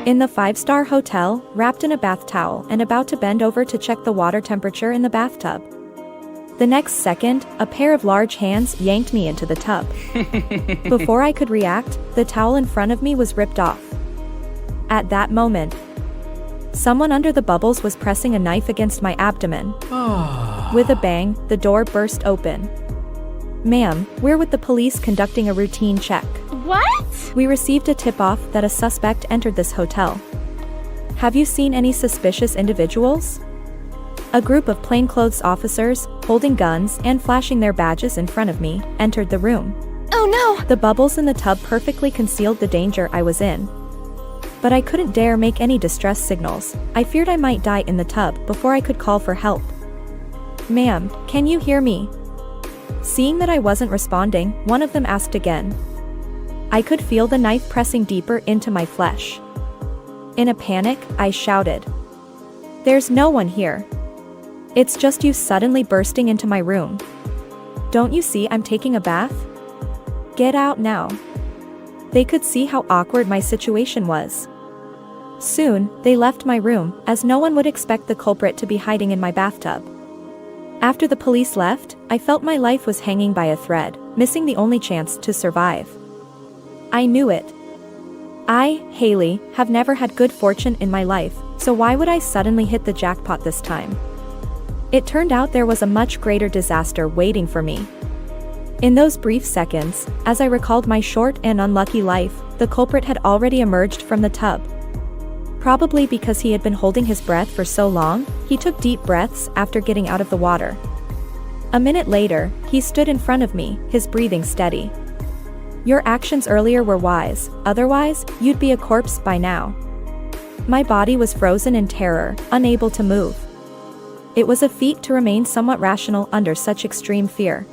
In the five-star hotel, wrapped in a bath towel and about to bend over to check the water temperature in the bathtub. The next second, a pair of large hands yanked me into the tub. Before I could react, the towel in front of me was ripped off. At that moment, someone under the bubbles was pressing a knife against my abdomen. With a bang, the door burst open. "Ma'am, we're with the police conducting a routine check." What? "We received a tip-off that a suspect entered this hotel. Have you seen any suspicious individuals?" A group of plainclothes officers, holding guns and flashing their badges in front of me, entered the room. Oh no! The bubbles in the tub perfectly concealed the danger I was in. But I couldn't dare make any distress signals. I feared I might die in the tub before I could call for help. "Ma'am, can you hear me?" Seeing that I wasn't responding, one of them asked again. I could feel the knife pressing deeper into my flesh. In a panic, I shouted, "There's no one here. It's just you suddenly bursting into my room. Don't you see I'm taking a bath? Get out now." They could see how awkward my situation was. Soon, they left my room, as no one would expect the culprit to be hiding in my bathtub. After the police left, I felt my life was hanging by a thread, missing the only chance to survive. I knew it. I, Haley, have never had good fortune in my life, so why would I suddenly hit the jackpot this time? It turned out there was a much greater disaster waiting for me. In those brief seconds, as I recalled my short and unlucky life, the culprit had already emerged from the tub. Probably because he had been holding his breath for so long, he took deep breaths after getting out of the water. A minute later, he stood in front of me, his breathing steady. "Your actions earlier were wise, otherwise, you'd be a corpse by now." My body was frozen in terror, unable to move. It was a feat to remain somewhat rational under such extreme fear.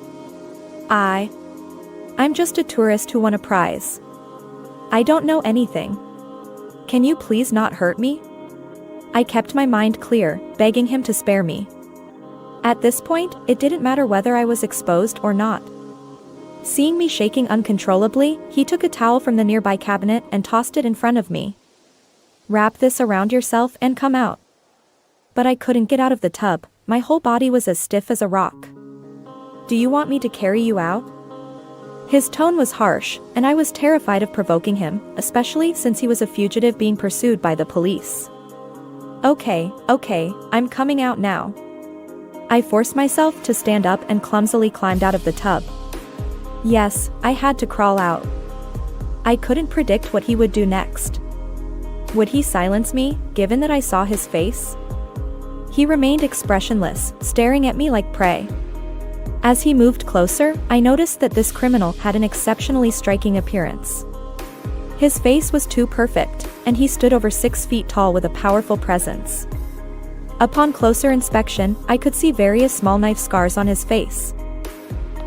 I'm just a tourist who won a prize. I don't know anything. Can you please not hurt me? I kept my mind clear, begging him to spare me. At this point, it didn't matter whether I was exposed or not. Seeing me shaking uncontrollably, he took a towel from the nearby cabinet and tossed it in front of me. "Wrap this around yourself and come out." But I couldn't get out of the tub, my whole body was as stiff as a rock. "Do you want me to carry you out?" His tone was harsh, and I was terrified of provoking him, especially since he was a fugitive being pursued by the police. Okay, I'm coming out now." I forced myself to stand up and clumsily climbed out of the tub. Yes, I had to crawl out. I couldn't predict what he would do next. Would he silence me, given that I saw his face? He remained expressionless, staring at me like prey. As he moved closer, I noticed that this criminal had an exceptionally striking appearance. His face was too perfect, and he stood over 6 feet tall with a powerful presence. Upon closer inspection, I could see various small knife scars on his face,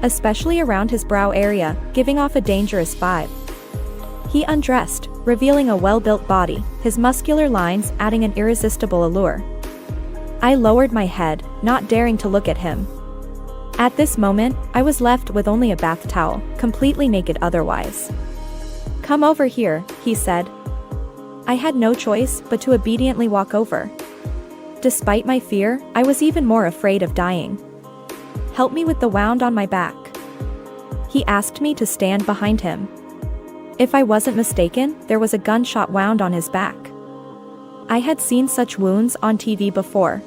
especially around his brow area, giving off a dangerous vibe. He undressed, revealing a well-built body, his muscular lines adding an irresistible allure. I lowered my head, not daring to look at him. At this moment, I was left with only a bath towel, completely naked otherwise. "Come over here," he said. I had no choice but to obediently walk over. Despite my fear, I was even more afraid of dying. "Help me with the wound on my back." He asked me to stand behind him. If I wasn't mistaken, there was a gunshot wound on his back. I had seen such wounds on TV before.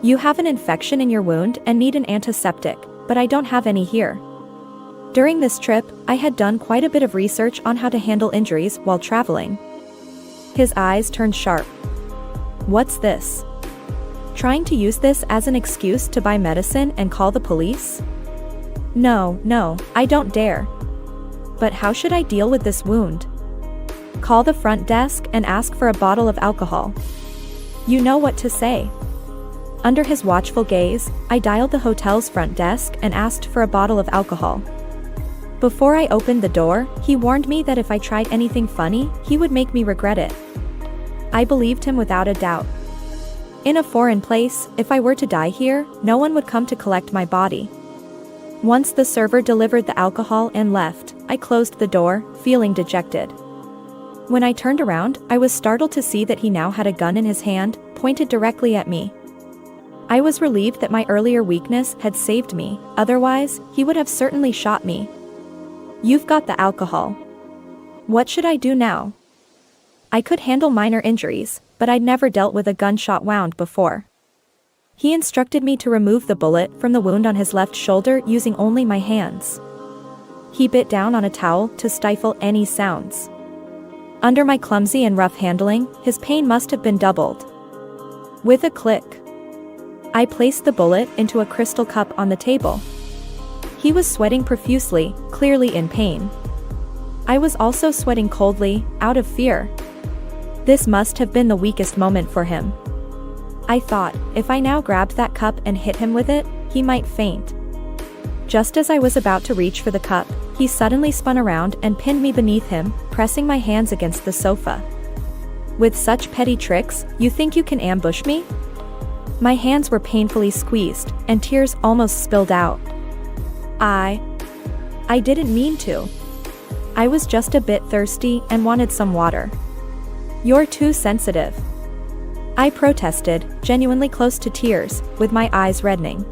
"You have an infection in your wound and need an antiseptic, but I don't have any here." During this trip, I had done quite a bit of research on how to handle injuries while traveling. His eyes turned sharp. "What's this? Trying to use this as an excuse to buy medicine and call the police?" No, I don't dare." "But how should I deal with this wound?" "Call the front desk and ask for a bottle of alcohol. You know what to say." Under his watchful gaze, I dialed the hotel's front desk and asked for a bottle of alcohol. Before I opened the door, he warned me that if I tried anything funny, he would make me regret it. I believed him without a doubt. In a foreign place, if I were to die here, no one would come to collect my body. Once the server delivered the alcohol and left, I closed the door, feeling dejected. When I turned around, I was startled to see that he now had a gun in his hand, pointed directly at me. I was relieved that my earlier weakness had saved me, otherwise, he would have certainly shot me. "You've got the alcohol. What should I do now?" I could handle minor injuries, but I'd never dealt with a gunshot wound before. He instructed me to remove the bullet from the wound on his left shoulder using only my hands. He bit down on a towel to stifle any sounds. Under my clumsy and rough handling, his pain must have been doubled. With a click, I placed the bullet into a crystal cup on the table. He was sweating profusely, clearly in pain. I was also sweating coldly, out of fear. This must have been the weakest moment for him. I thought, if I now grabbed that cup and hit him with it, he might faint. Just as I was about to reach for the cup, he suddenly spun around and pinned me beneath him, pressing my hands against the sofa. "With such petty tricks, you think you can ambush me?" My hands were painfully squeezed, and tears almost spilled out. I didn't mean to. I was just a bit thirsty and wanted some water. "You're too sensitive," I protested, genuinely close to tears, with my eyes reddening.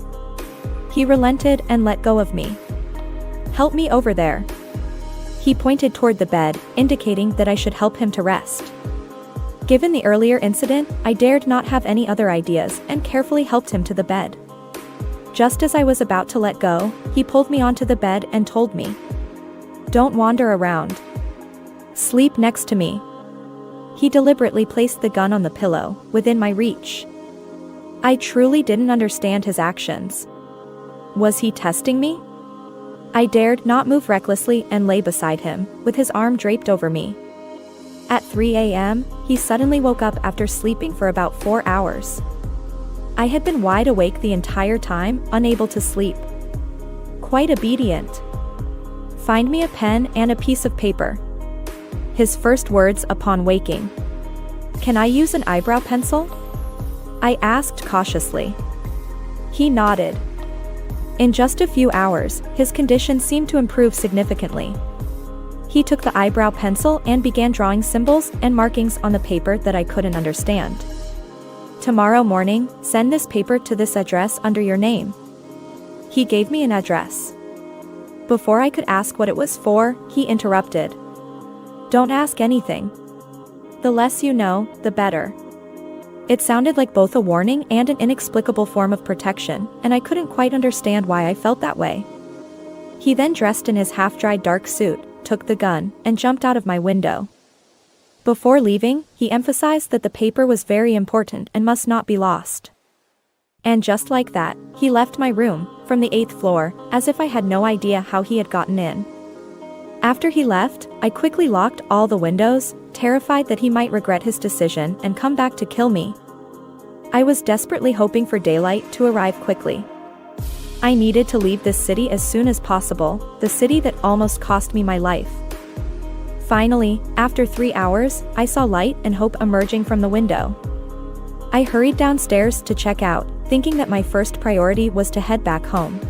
He relented and let go of me. "Help me over there." He pointed toward the bed, indicating that I should help him to rest. Given the earlier incident, I dared not have any other ideas and carefully helped him to the bed. Just as I was about to let go, he pulled me onto the bed and told me, "Don't wander around. Sleep next to me." He deliberately placed the gun on the pillow, within my reach. I truly didn't understand his actions. Was he testing me? I dared not move recklessly and lay beside him, with his arm draped over me. At 3 a.m., he suddenly woke up after sleeping for about 4 hours. I had been wide awake the entire time, unable to sleep. Quite obedient. "Find me a pen and a piece of paper." His first words upon waking. "Can I use an eyebrow pencil?" I asked cautiously. He nodded. In just a few hours, his condition seemed to improve significantly. He took the eyebrow pencil and began drawing symbols and markings on the paper that I couldn't understand. "Tomorrow morning, send this paper to this address under your name." He gave me an address. Before I could ask what it was for, he interrupted. "Don't ask anything. The less you know, the better." It sounded like both a warning and an inexplicable form of protection, and I couldn't quite understand why I felt that way. He then dressed in his half-dried dark suit, took the gun, and jumped out of my window. Before leaving, he emphasized that the paper was very important and must not be lost. And just like that, he left my room, from the 8th floor, as if I had no idea how he had gotten in. After he left, I quickly locked all the windows, terrified that he might regret his decision and come back to kill me. I was desperately hoping for daylight to arrive quickly. I needed to leave this city as soon as possible, the city that almost cost me my life. Finally, after 3 hours, I saw light and hope emerging from the window. I hurried downstairs to check out, thinking that my first priority was to head back home.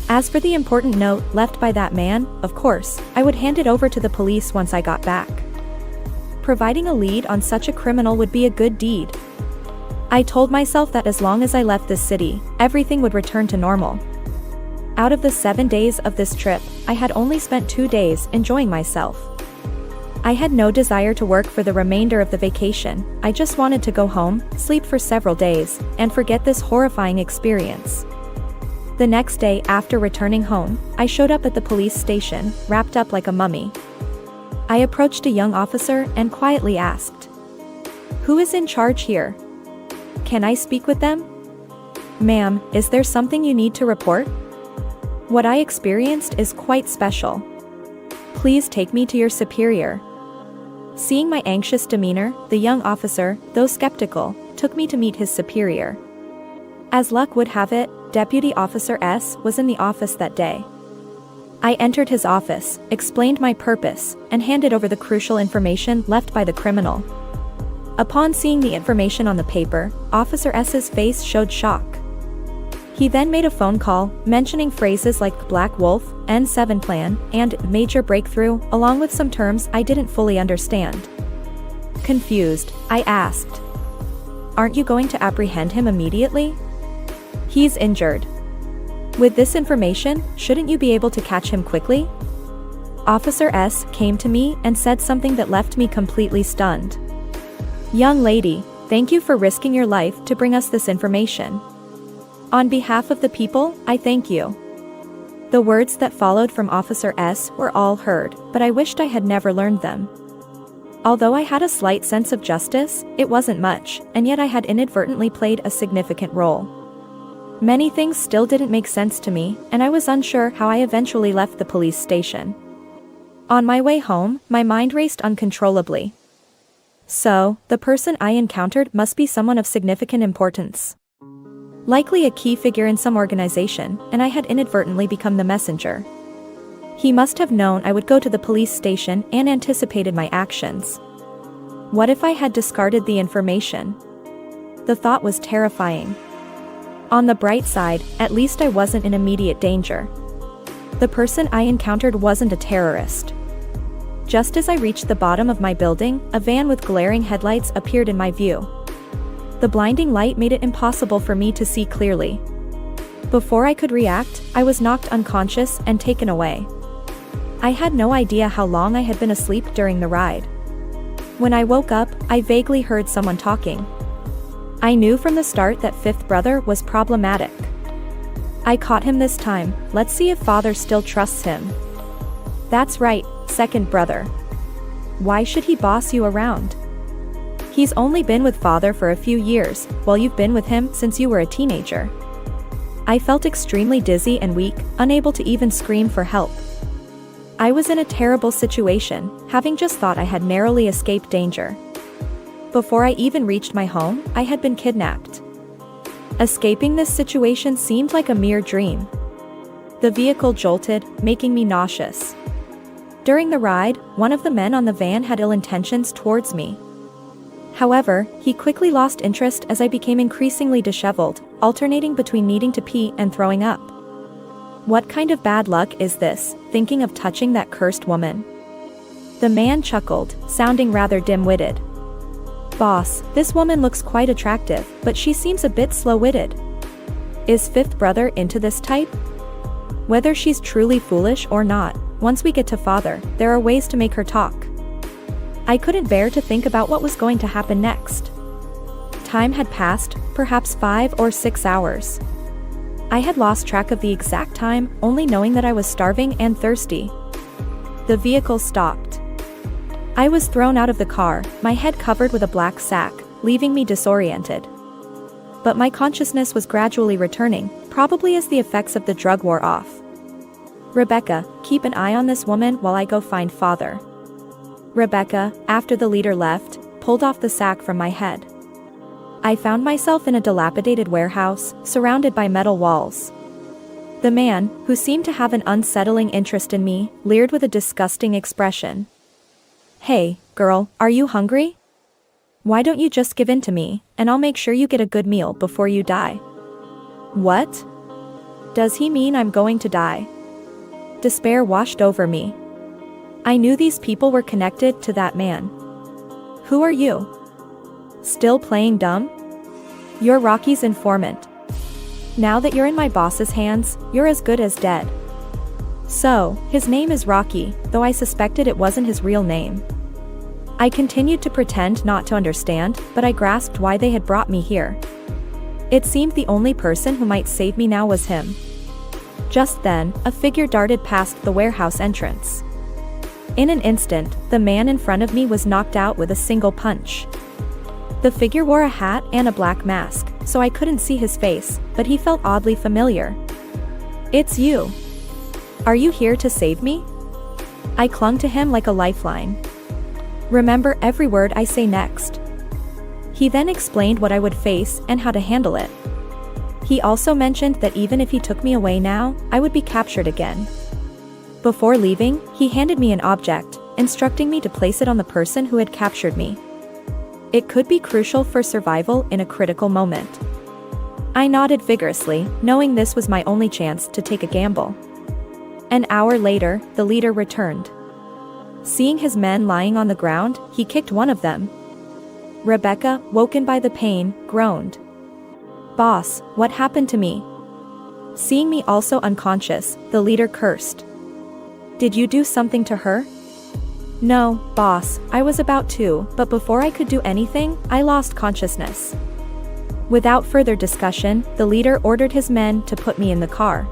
As for the important note left by that man, of course, I would hand it over to the police once I got back. Providing a lead on such a criminal would be a good deed. I told myself that as long as I left this city, everything would return to normal. Out of the 7 days of this trip, I had only spent 2 days enjoying myself. I had no desire to work for the remainder of the vacation. I just wanted to go home, sleep for several days, and forget this horrifying experience. The next day after returning home, I showed up at the police station, wrapped up like a mummy. I approached a young officer and quietly asked, "Who is in charge here? Can I speak with them?" "Ma'am, is there something you need to report? What I experienced is quite special. Please take me to your superior." Seeing my anxious demeanor, the young officer, though skeptical, took me to meet his superior. As luck would have it, Deputy Officer S. was in the office that day. I entered his office, explained my purpose, and handed over the crucial information left by the criminal. Upon seeing the information on the paper, Officer S.'s face showed shock. He then made a phone call, mentioning phrases like Black Wolf, N7 Plan, and Major Breakthrough, along with some terms I didn't fully understand. Confused, I asked, "Aren't you going to apprehend him immediately? He's injured. With this information, shouldn't you be able to catch him quickly?" Officer S came to me and said something that left me completely stunned. "Young lady, thank you for risking your life to bring us this information. On behalf of the people, I thank you." The words that followed from Officer S were all heard, but I wished I had never learned them. Although I had a slight sense of justice, it wasn't much, and yet I had inadvertently played a significant role. Many things still didn't make sense to me, and I was unsure how I eventually left the police station. On my way home, my mind raced uncontrollably. So, the person I encountered must be someone of significant importance. Likely a key figure in some organization, and I had inadvertently become the messenger. He must have known I would go to the police station and anticipated my actions. What if I had discarded the information? The thought was terrifying. On the bright side, at least I wasn't in immediate danger. The person I encountered wasn't a terrorist. Just as I reached the bottom of my building, a van with glaring headlights appeared in my view. The blinding light made it impossible for me to see clearly. Before I could react, I was knocked unconscious and taken away. I had no idea how long I had been asleep during the ride. When I woke up, I vaguely heard someone talking. I knew from the start that fifth brother was problematic. "I caught him this time, let's see if father still trusts him." "That's right, second brother. Why should he boss you around? He's only been with father for a few years, while you've been with him since you were a teenager." I felt extremely dizzy and weak, unable to even scream for help. I was in a terrible situation, having just thought I had narrowly escaped danger. Before I even reached my home, I had been kidnapped. Escaping this situation seemed like a mere dream. The vehicle jolted, making me nauseous. During the ride, one of the men on the van had ill intentions towards me. However, he quickly lost interest as I became increasingly disheveled, alternating between needing to pee and throwing up. What kind of bad luck is this, thinking of touching that cursed woman? The man chuckled, sounding rather dim-witted. "Boss, this woman looks quite attractive, but she seems a bit slow-witted. Is fifth brother into this type? Whether she's truly foolish or not, once we get to father, there are ways to make her talk." I couldn't bear to think about what was going to happen next. Time had passed, perhaps 5 or 6 hours. I had lost track of the exact time, only knowing that I was starving and thirsty. The vehicle stopped. I was thrown out of the car, my head covered with a black sack, leaving me disoriented. But my consciousness was gradually returning, probably as the effects of the drug wore off. "Rebecca, keep an eye on this woman while I go find father." Rebecca, after the leader left, pulled off the sack from my head. I found myself in a dilapidated warehouse, surrounded by metal walls. The man, who seemed to have an unsettling interest in me, leered with a disgusting expression. "Hey, girl, are you hungry? Why don't you just give in to me, and I'll make sure you get a good meal before you die." What? Does he mean I'm going to die? Despair washed over me. I knew these people were connected to that man. "Who are you? Still playing dumb? You're Rocky's informant. Now that you're in my boss's hands, you're as good as dead." So, his name is Rocky, though I suspected it wasn't his real name. I continued to pretend not to understand, but I grasped why they had brought me here. It seemed the only person who might save me now was him. Just then, a figure darted past the warehouse entrance. In an instant, the man in front of me was knocked out with a single punch. The figure wore a hat and a black mask, so I couldn't see his face, but he felt oddly familiar. "It's you. Are you here to save me?" I clung to him like a lifeline. "Remember every word I say next." He then explained what I would face and how to handle it. He also mentioned that even if he took me away now, I would be captured again. Before leaving, he handed me an object, instructing me to place it on the person who had captured me. It could be crucial for survival in a critical moment. I nodded vigorously, knowing this was my only chance to take a gamble. An hour later, the leader returned. Seeing his men lying on the ground, he kicked one of them. Rebecca, woken by the pain, groaned. "Boss, what happened to me?" Seeing me also unconscious, the leader cursed. "Did you do something to her?" "No, boss, I was about to, but before I could do anything, I lost consciousness." Without further discussion, the leader ordered his men to put me in the car.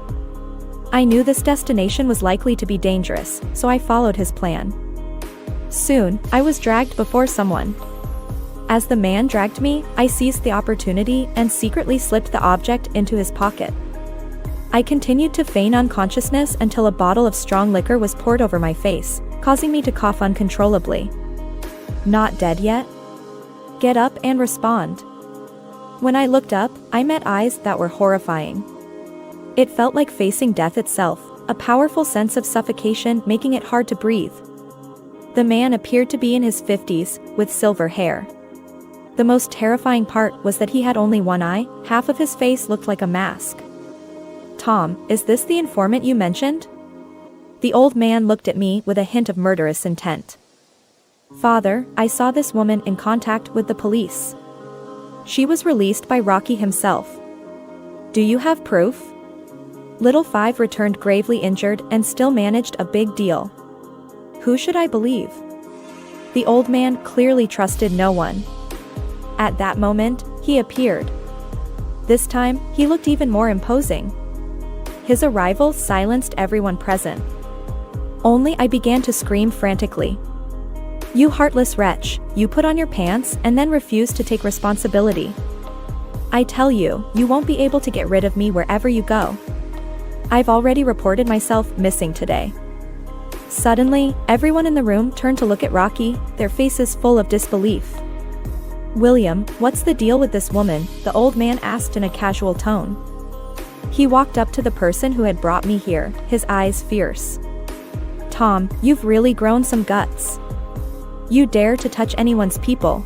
I knew this destination was likely to be dangerous, so I followed his plan. Soon, I was dragged before someone. As the man dragged me, I seized the opportunity and secretly slipped the object into his pocket. I continued to feign unconsciousness until a bottle of strong liquor was poured over my face, causing me to cough uncontrollably. "Not dead yet? Get up and respond." When I looked up, I met eyes that were horrifying. It felt like facing death itself, a powerful sense of suffocation making it hard to breathe. The man appeared to be in his 50s, with silver hair. The most terrifying part was that he had only one eye, half of his face looked like a mask. "Tom, is this the informant you mentioned?" The old man looked at me with a hint of murderous intent. "Father, I saw this woman in contact with the police. She was released by Rocky himself. Do you have proof?" Little Five returned gravely injured and still managed a big deal. Who should I believe? The old man clearly trusted no one. At that moment, he appeared. This time, he looked even more imposing. His arrival silenced everyone present. Only I began to scream frantically. "You heartless wretch, you put on your pants and then refuse to take responsibility. I tell you, you won't be able to get rid of me wherever you go. I've already reported myself missing today." Suddenly, everyone in the room turned to look at Rocky, their faces full of disbelief. "William, what's the deal with this woman?" the old man asked in a casual tone. He walked up to the person who had brought me here, his eyes fierce. "Tom, you've really grown some guts. You dare to touch anyone's people.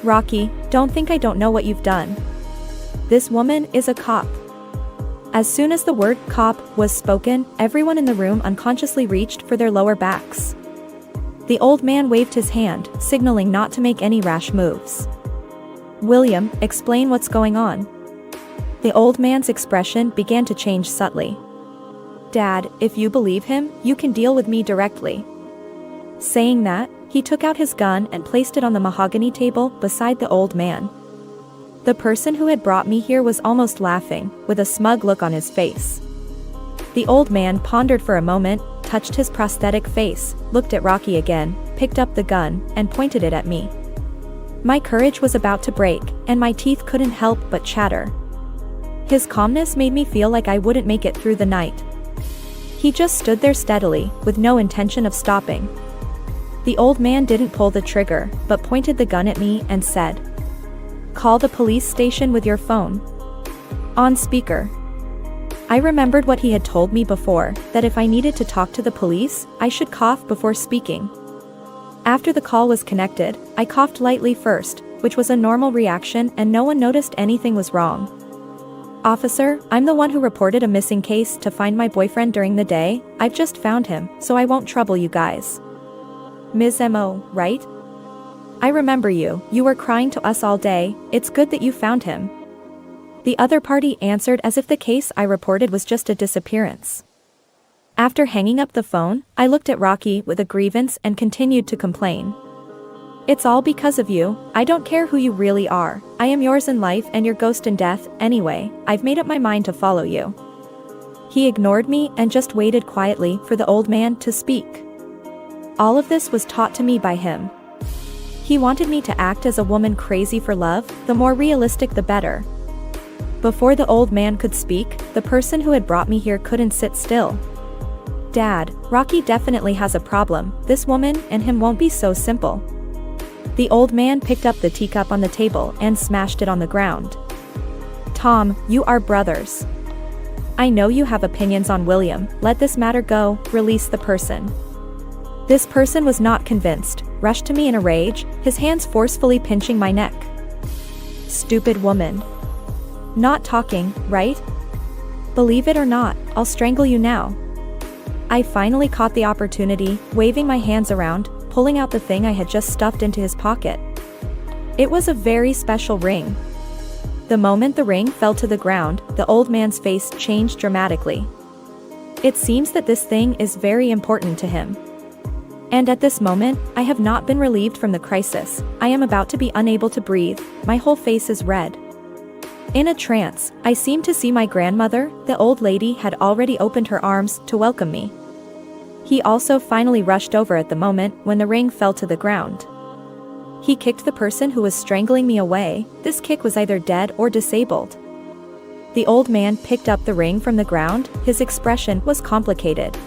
Rocky, don't think I don't know what you've done. This woman is a cop." As soon as the word cop was spoken, everyone in the room unconsciously reached for their lower backs. The old man waved his hand, signaling not to make any rash moves. "William, explain what's going on." The old man's expression began to change subtly. "Dad, if you believe him, you can deal with me directly." Saying that, he took out his gun and placed it on the mahogany table beside the old man. The person who had brought me here was almost laughing, with a smug look on his face. The old man pondered for a moment, touched his prosthetic face, looked at Rocky again, picked up the gun, and pointed it at me. My courage was about to break, and my teeth couldn't help but chatter. His calmness made me feel like I wouldn't make it through the night. He just stood there steadily, with no intention of stopping. The old man didn't pull the trigger, but pointed the gun at me and said, "Call the police station with your phone." On speaker. I remembered what he had told me before, that if I needed to talk to the police, I should cough before speaking. After the call was connected, I coughed lightly first, which was a normal reaction and no one noticed anything was wrong. "Officer, I'm the one who reported a missing case to find my boyfriend during the day. I've just found him, so I won't trouble you guys." "Ms. M.O., right? I remember you were crying to us all day. It's good that you found him." The other party answered as if the case I reported was just a disappearance. After hanging up the phone, I looked at Rocky with a grievance and continued to complain. "It's all because of you. I don't care who you really are. I am yours in life and your ghost in death. Anyway, I've made up my mind to follow you." He ignored me and just waited quietly for the old man to speak. All of this was taught to me by him. He wanted me to act as a woman crazy for love, the more realistic the better. Before the old man could speak, the person who had brought me here couldn't sit still. "Dad, Rocky definitely has a problem. This woman and him won't be so simple." The old man picked up the teacup on the table and smashed it on the ground. "Tom, you are brothers. I know you have opinions on William. Let this matter go, release the person." This person was not convinced, rushed to me in a rage, his hands forcefully pinching my neck. "Stupid woman. Not talking, right? Believe it or not, I'll strangle you now. I finally caught the opportunity, waving my hands around, pulling out the thing I had just stuffed into his pocket. It was a very special ring. The moment the ring fell to the ground, the old man's face changed dramatically. It seems that this thing is very important to him. And at this moment, I have not been relieved from the crisis. I am about to be unable to breathe, my whole face is red. In a trance, I seemed to see my grandmother. The old lady had already opened her arms to welcome me. He also finally rushed over at the moment when the ring fell to the ground. He kicked the person who was strangling me away. This kick was either dead or disabled. The old man picked up the ring from the ground. His expression was complicated.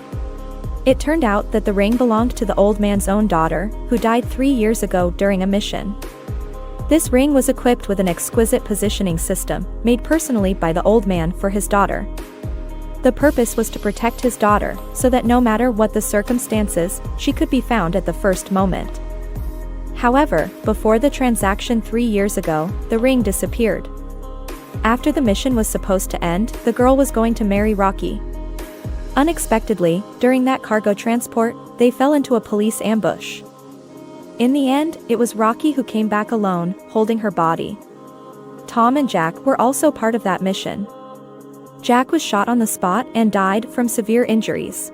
It turned out that the ring belonged to the old man's own daughter, who died 3 years ago during a mission. This ring was equipped with an exquisite positioning system, made personally by the old man for his daughter. The purpose was to protect his daughter, so that no matter what the circumstances, she could be found at the first moment. However, before the transaction 3 years ago, the ring disappeared. After the mission was supposed to end, the girl was going to marry Rocky. Unexpectedly, during that cargo transport, they fell into a police ambush. In the end, it was Rocky who came back alone, holding her body. Tom and Jack were also part of that mission. Jack was shot on the spot and died from severe injuries.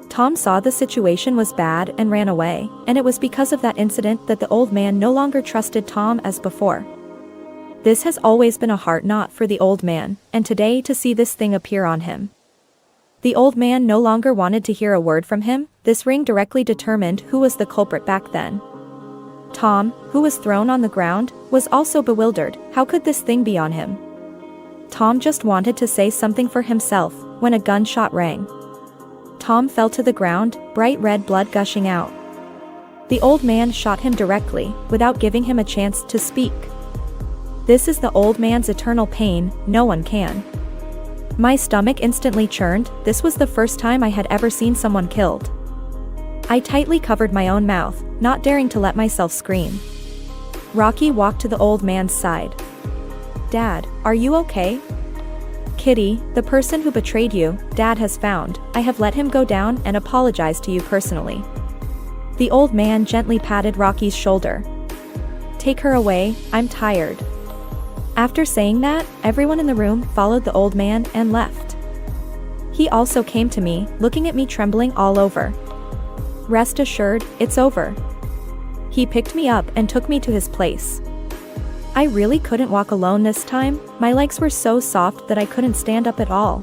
Tom saw the situation was bad and ran away, and it was because of that incident that the old man no longer trusted Tom as before. This has always been a heart knot for the old man, and today to see this thing appear on him. The old man no longer wanted to hear a word from him. This ring directly determined who was the culprit back then. Tom, who was thrown on the ground, was also bewildered. How could this thing be on him? Tom just wanted to say something for himself, when a gunshot rang. Tom fell to the ground, bright red blood gushing out. The old man shot him directly, without giving him a chance to speak. This is the old man's eternal pain, no one can. My stomach instantly churned. This was the first time I had ever seen someone killed. I tightly covered my own mouth, not daring to let myself scream. Rocky walked to the old man's side. "Dad, are you okay?" "Kitty, the person who betrayed you, Dad has found. I have let him go down and apologize to you personally." The old man gently patted Rocky's shoulder. "Take her away, I'm tired." After saying that, everyone in the room followed the old man and left. He also came to me, looking at me trembling all over. "Rest assured, it's over." He picked me up and took me to his place. I really couldn't walk alone this time. My legs were so soft that I couldn't stand up at all.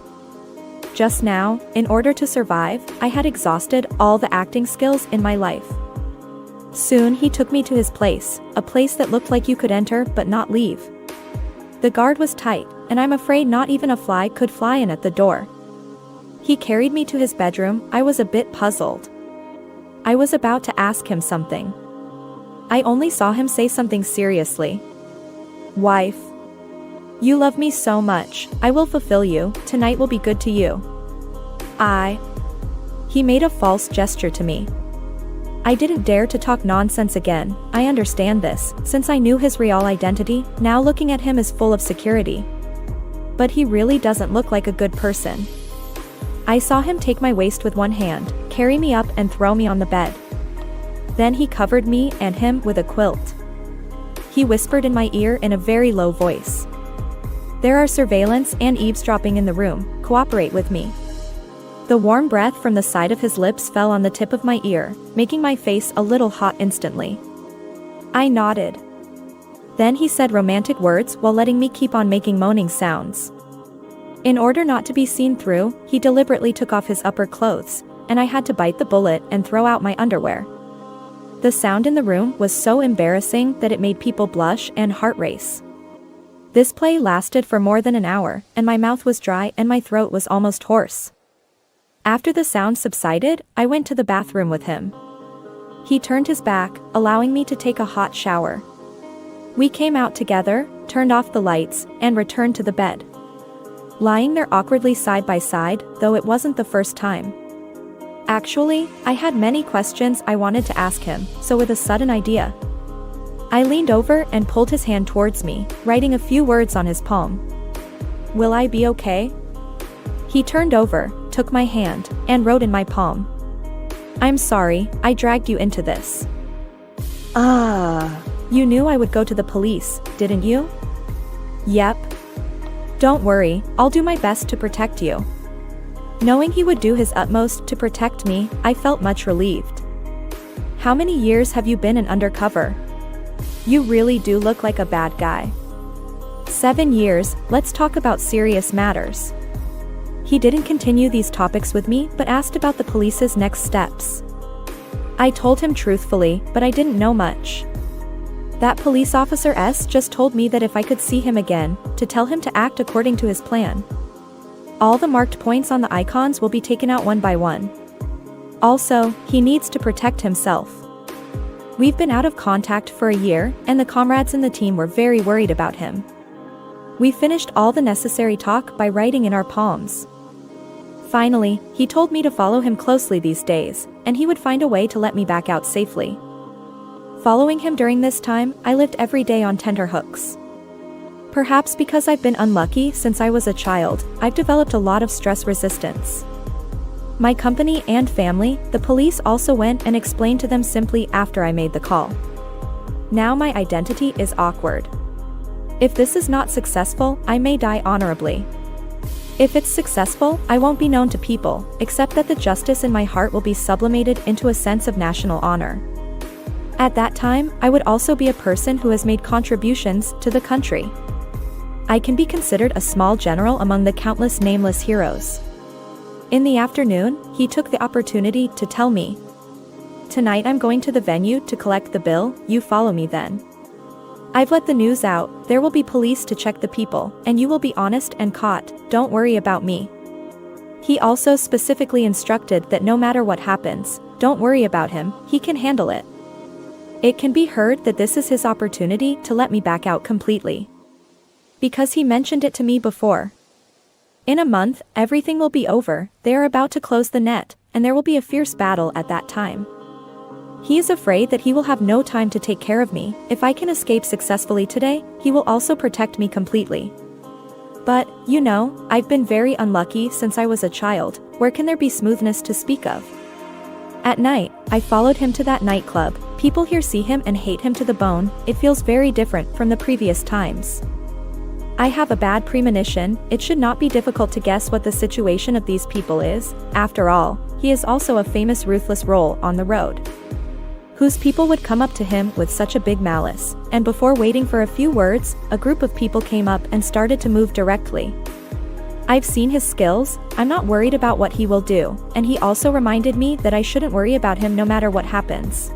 Just now, in order to survive, I had exhausted all the acting skills in my life. Soon he took me to his place, a place that looked like you could enter but not leave. The guard was tight, and I'm afraid not even a fly could fly in at the door. He carried me to his bedroom. I was a bit puzzled. I was about to ask him something. I only saw him say something seriously. "Wife. You love me so much, I will fulfill you, tonight will be good to you." He made a false gesture to me. I didn't dare to talk nonsense again. I understand this, since I knew his real identity. Now looking at him is full of security. But he really doesn't look like a good person. I saw him take my waist with one hand, carry me up and throw me on the bed. Then he covered me and him with a quilt. He whispered in my ear in a very low voice. "There are surveillance and eavesdropping in the room, cooperate with me." The warm breath from the side of his lips fell on the tip of my ear, making my face a little hot instantly. I nodded. Then he said romantic words while letting me keep on making moaning sounds. In order not to be seen through, he deliberately took off his upper clothes, and I had to bite the bullet and throw out my underwear. The sound in the room was so embarrassing that it made people blush and heart race. This play lasted for more than an hour, and my mouth was dry and my throat was almost hoarse. After the sound subsided, I went to the bathroom with him. He turned his back, allowing me to take a hot shower. We came out together, turned off the lights, and returned to the bed. Lying there awkwardly side by side, though it wasn't the first time. Actually, I had many questions I wanted to ask him, so with a sudden idea, I leaned over and pulled his hand towards me, writing a few words on his palm. Will I be okay? He turned over, took my hand, and wrote in my palm. I'm sorry, I dragged you into this. You knew I would go to the police, didn't you? Yep. Don't worry, I'll do my best to protect you. Knowing he would do his utmost to protect me, I felt much relieved. How many years have you been an undercover? You really do look like a bad guy. 7 years, let's talk about serious matters. He didn't continue these topics with me but asked about the police's next steps. I told him truthfully, but I didn't know much. That police officer just told me that if I could see him again, to tell him to act according to his plan. All the marked points on the icons will be taken out one by one. Also, he needs to protect himself. We've been out of contact for a year, and the comrades in the team were very worried about him. We finished all the necessary talk by writing in our palms. Finally, he told me to follow him closely these days, and he would find a way to let me back out safely. Following him during this time, I lived every day on tenterhooks. Perhaps because I've been unlucky since I was a child, I've developed a lot of stress resistance. My company and family, the police also went and explained to them simply after I made the call. Now my identity is awkward. If this is not successful, I may die honorably. If it's successful, I won't be known to people, except that the justice in my heart will be sublimated into a sense of national honor. At that time, I would also be a person who has made contributions to the country. I can be considered a small general among the countless nameless heroes. In the afternoon, he took the opportunity to tell me, "Tonight I'm going to the venue to collect the bill, you follow me then. I've let the news out, there will be police to check the people, and you will be honest and caught, don't worry about me." He also specifically instructed that no matter what happens, don't worry about him, he can handle it. It can be heard that this is his opportunity to let me back out completely. Because he mentioned it to me before. In a month, everything will be over, they are about to close the net, and there will be a fierce battle at that time. He is afraid that he will have no time to take care of me. If I can escape successfully today, he will also protect me completely. But, you know, I've been very unlucky since I was a child, where can there be smoothness to speak of? At night, I followed him to that nightclub. People here see him and hate him to the bone, it feels very different from the previous times. I have a bad premonition, it should not be difficult to guess what the situation of these people is. After all, he is also a famous ruthless role on the road. Whose people would come up to him with such a big malice, and before waiting for a few words, a group of people came up and started to move directly. I've seen his skills, I'm not worried about what he will do, and he also reminded me that I shouldn't worry about him no matter what happens.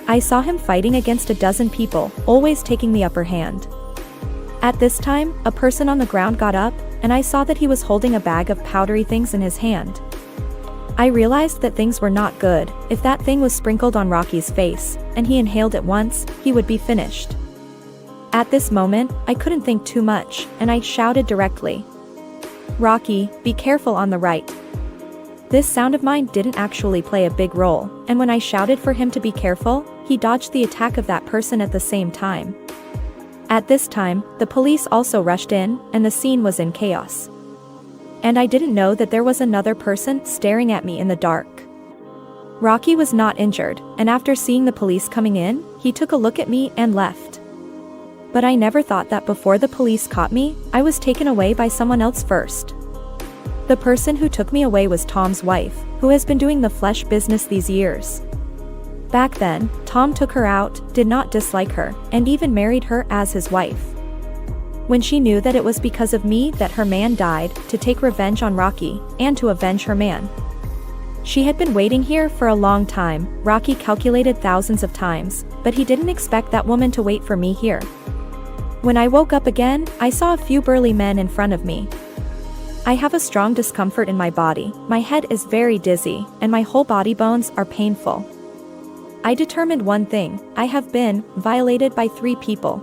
I saw him fighting against a dozen people, always taking the upper hand. At this time, a person on the ground got up, and I saw that he was holding a bag of powdery things in his hand. I realized that things were not good. If that thing was sprinkled on Rocky's face, and he inhaled it once, he would be finished. At this moment, I couldn't think too much, and I shouted directly, "Rocky, be careful on the right." This sound of mine didn't actually play a big role, and when I shouted for him to be careful, he dodged the attack of that person at the same time. At this time, the police also rushed in, and the scene was in chaos. And I didn't know that there was another person staring at me in the dark. Rocky was not injured, and after seeing the police coming in, he took a look at me and left. But I never thought that before the police caught me, I was taken away by someone else first. The person who took me away was Tom's wife, who has been doing the flesh business these years. Back then, Tom took her out, did not dislike her, and even married her as his wife. When she knew that it was because of me that her man died, to take revenge on Rocky, and to avenge her man. She had been waiting here for a long time, Rocky calculated thousands of times, but he didn't expect that woman to wait for me here. When I woke up again, I saw a few burly men in front of me. I have a strong discomfort in my body, my head is very dizzy, and my whole body bones are painful. I determined one thing, I have been violated by 3 people.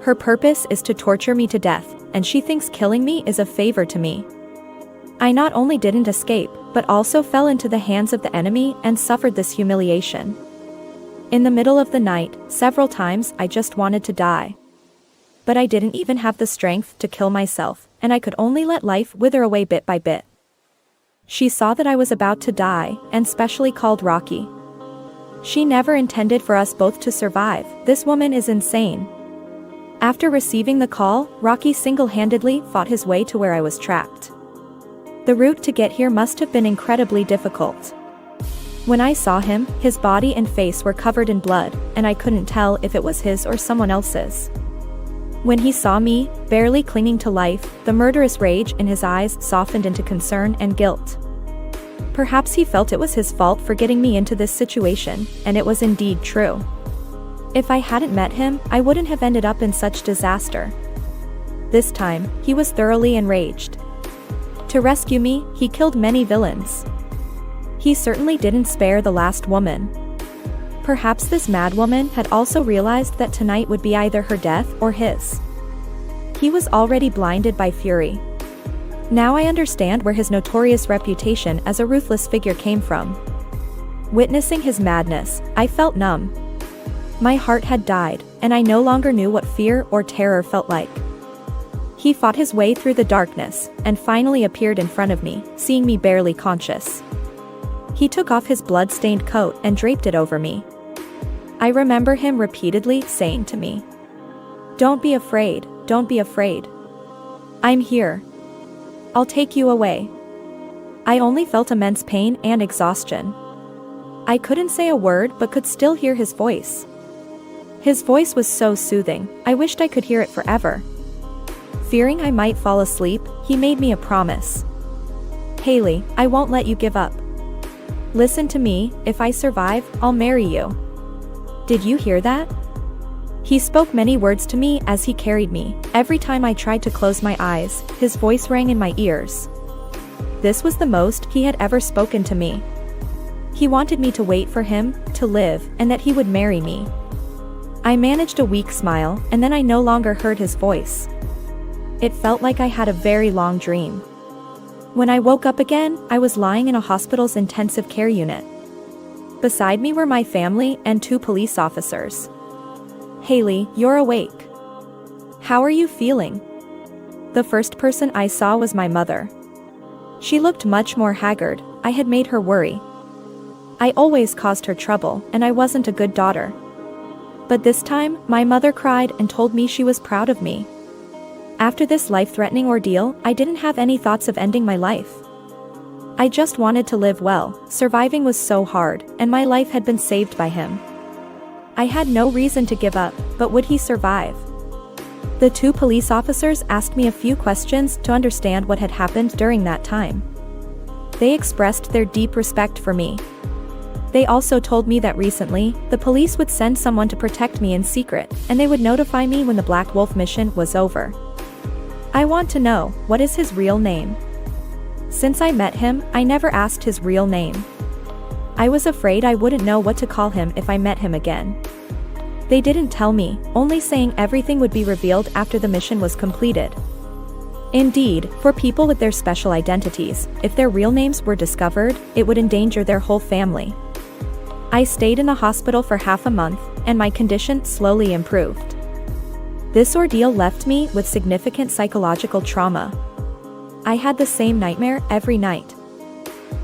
Her purpose is to torture me to death, and she thinks killing me is a favor to me. I not only didn't escape, but also fell into the hands of the enemy and suffered this humiliation. In the middle of the night, several times I just wanted to die. But I didn't even have the strength to kill myself, and I could only let life wither away bit by bit. She saw that I was about to die, and specially called Rocky. She never intended for us both to survive. This woman is insane. After receiving the call, Rocky single-handedly fought his way to where I was trapped. The route to get here must have been incredibly difficult. When I saw him, his body and face were covered in blood, and I couldn't tell if it was his or someone else's. When he saw me, barely clinging to life, the murderous rage in his eyes softened into concern and guilt. Perhaps he felt it was his fault for getting me into this situation, and it was indeed true. If I hadn't met him, I wouldn't have ended up in such disaster. This time, he was thoroughly enraged. To rescue me, he killed many villains. He certainly didn't spare the last woman. Perhaps this mad woman had also realized that tonight would be either her death or his. He was already blinded by fury. Now I understand where his notorious reputation as a ruthless figure came from. Witnessing his madness, I felt numb. My heart had died, and I no longer knew what fear or terror felt like. He fought his way through the darkness, and finally appeared in front of me, seeing me barely conscious. He took off his blood-stained coat and draped it over me. I remember him repeatedly saying to me, "Don't be afraid, don't be afraid. I'm here. I'll take you away." I only felt immense pain and exhaustion. I couldn't say a word but could still hear his voice. His voice was so soothing, I wished I could hear it forever. Fearing I might fall asleep, he made me a promise. "Haley, I won't let you give up. Listen to me, if I survive, I'll marry you." Did you hear that? He spoke many words to me as he carried me. Every time I tried to close my eyes, his voice rang in my ears. This was the most he had ever spoken to me. He wanted me to wait for him, to live, and that he would marry me. I managed a weak smile, and then I no longer heard his voice. It felt like I had a very long dream. When I woke up again, I was lying in a hospital's intensive care unit. Beside me were my family and 2 police officers. "Haley, you're awake. How are you feeling?" The first person I saw was my mother. She looked much more haggard. I had made her worry. I always caused her trouble, and I wasn't a good daughter. But this time, my mother cried and told me she was proud of me. After this life-threatening ordeal, I didn't have any thoughts of ending my life. I just wanted to live well. Surviving was so hard, and my life had been saved by him. I had no reason to give up, but would he survive? The 2 police officers asked me a few questions to understand what had happened during that time. They expressed their deep respect for me. They also told me that recently, the police would send someone to protect me in secret, and they would notify me when the Black Wolf mission was over. I want to know, what is his real name? Since I met him, I never asked his real name. I was afraid I wouldn't know what to call him if I met him again. They didn't tell me, only saying everything would be revealed after the mission was completed. Indeed, for people with their special identities, if their real names were discovered, it would endanger their whole family. I stayed in the hospital for half a month, and my condition slowly improved. This ordeal left me with significant psychological trauma. I had the same nightmare every night.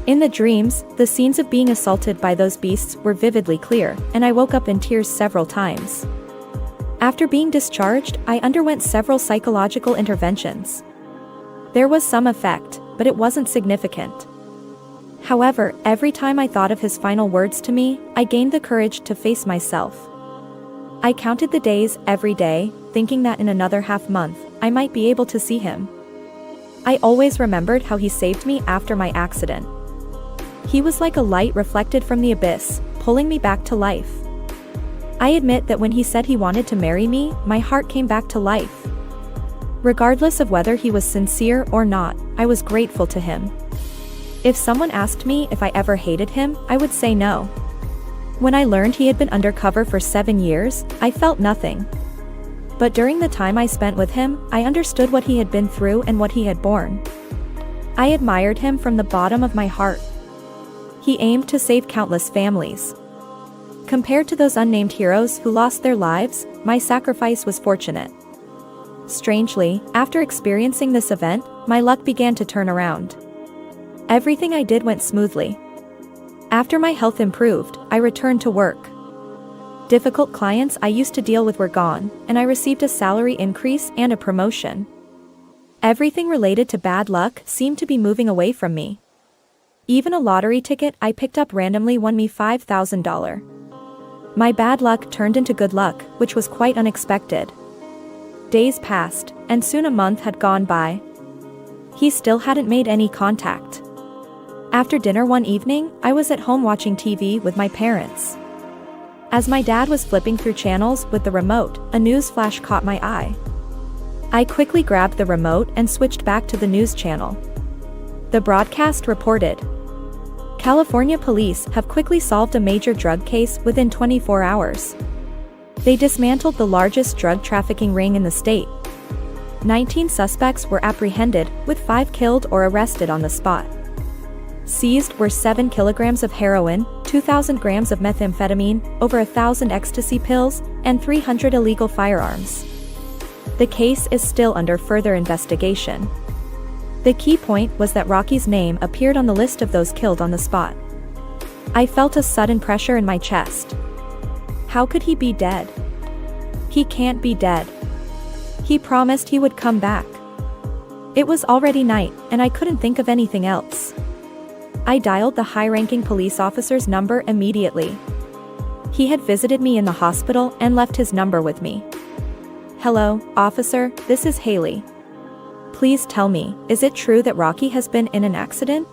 In the dreams, the scenes of being assaulted by those beasts were vividly clear, and I woke up in tears several times. After being discharged, I underwent several psychological interventions. There was some effect, but it wasn't significant. However, every time I thought of his final words to me, I gained the courage to face myself. I counted the days every day, thinking that in another half-month, I might be able to see him. I always remembered how he saved me after my accident. He was like a light reflected from the abyss, pulling me back to life. I admit that when he said he wanted to marry me, my heart came back to life. Regardless of whether he was sincere or not, I was grateful to him. If someone asked me if I ever hated him, I would say no. When I learned he had been undercover for 7 years, I felt nothing. But during the time I spent with him, I understood what he had been through and what he had borne. I admired him from the bottom of my heart. He aimed to save countless families. Compared to those unnamed heroes who lost their lives, my sacrifice was fortunate. Strangely, after experiencing this event, my luck began to turn around. Everything I did went smoothly. After my health improved, I returned to work. Difficult clients I used to deal with were gone, and I received a salary increase and a promotion. Everything related to bad luck seemed to be moving away from me. Even a lottery ticket I picked up randomly won me $5,000. My bad luck turned into good luck, which was quite unexpected. Days passed, and soon a month had gone by. He still hadn't made any contact. After dinner one evening, I was at home watching TV with my parents. As my dad was flipping through channels with the remote, a news flash caught my eye. I quickly grabbed the remote and switched back to the news channel. The broadcast reported, California police have quickly solved a major drug case within 24 hours. They dismantled the largest drug trafficking ring in the state. 19 suspects were apprehended, with 5 killed or arrested on the spot. Seized were 7 kilograms of heroin, 2,000 grams of methamphetamine, over 1,000 ecstasy pills, and 300 illegal firearms. The case is still under further investigation. The key point was that Rocky's name appeared on the list of those killed on the spot. I felt a sudden pressure in my chest. How could he be dead? He can't be dead. He promised he would come back. It was already night, and I couldn't think of anything else. I dialed the high-ranking police officer's number immediately. He had visited me in the hospital and left his number with me. Hello, officer, this is Haley. Please tell me, is it true that Rocky has been in an accident?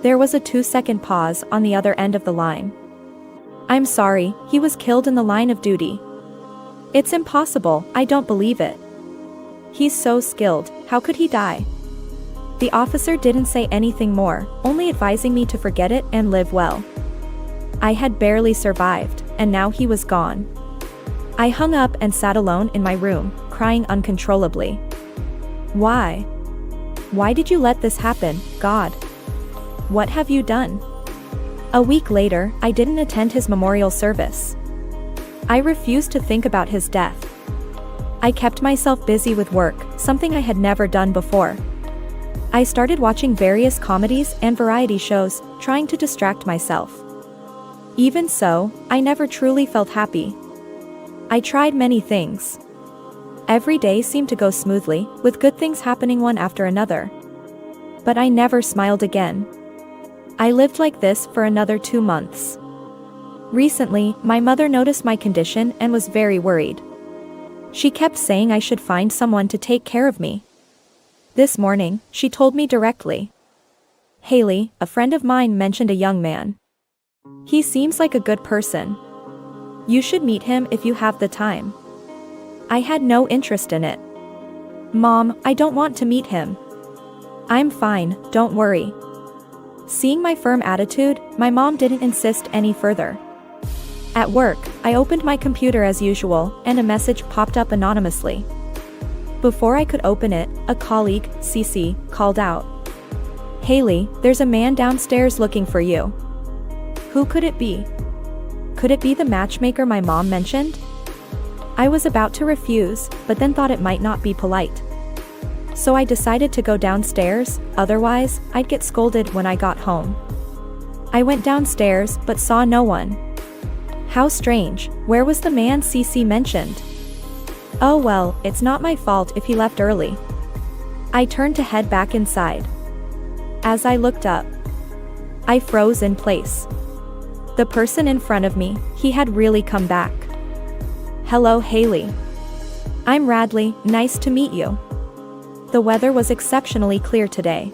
There was a 2-second pause on the other end of the line. I'm sorry, he was killed in the line of duty. It's impossible, I don't believe it. He's so skilled, how could he die? The officer didn't say anything more, only advising me to forget it and live well. I had barely survived, and now he was gone. I hung up and sat alone in my room, crying uncontrollably. Why? Why did you let this happen, God? What have you done? A week later, I didn't attend his memorial service. I refused to think about his death. I kept myself busy with work, something I had never done before. I started watching various comedies and variety shows, trying to distract myself. Even so, I never truly felt happy. I tried many things. Every day seemed to go smoothly, with good things happening one after another. But I never smiled again. I lived like this for another 2 months. Recently, my mother noticed my condition and was very worried. She kept saying I should find someone to take care of me. This morning, she told me directly. Haley, a friend of mine mentioned a young man. He seems like a good person. You should meet him if you have the time. I had no interest in it. Mom, I don't want to meet him. I'm fine, don't worry. Seeing my firm attitude, my mom didn't insist any further. At work, I opened my computer as usual, and a message popped up anonymously. Before I could open it, a colleague, Cece, called out. Haley, there's a man downstairs looking for you. Who could it be? Could it be the matchmaker my mom mentioned? I was about to refuse, but then thought it might not be polite. So I decided to go downstairs, otherwise, I'd get scolded when I got home. I went downstairs, but saw no one. How strange, where was the man Cece mentioned? Oh well, it's not my fault if he left early. I turned to head back inside. As I looked up, I froze in place. The person in front of me, he had really come back. Hello Haley. I'm Radley, nice to meet you. The weather was exceptionally clear today.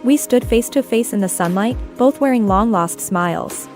We stood face to face in the sunlight, both wearing long-lost smiles.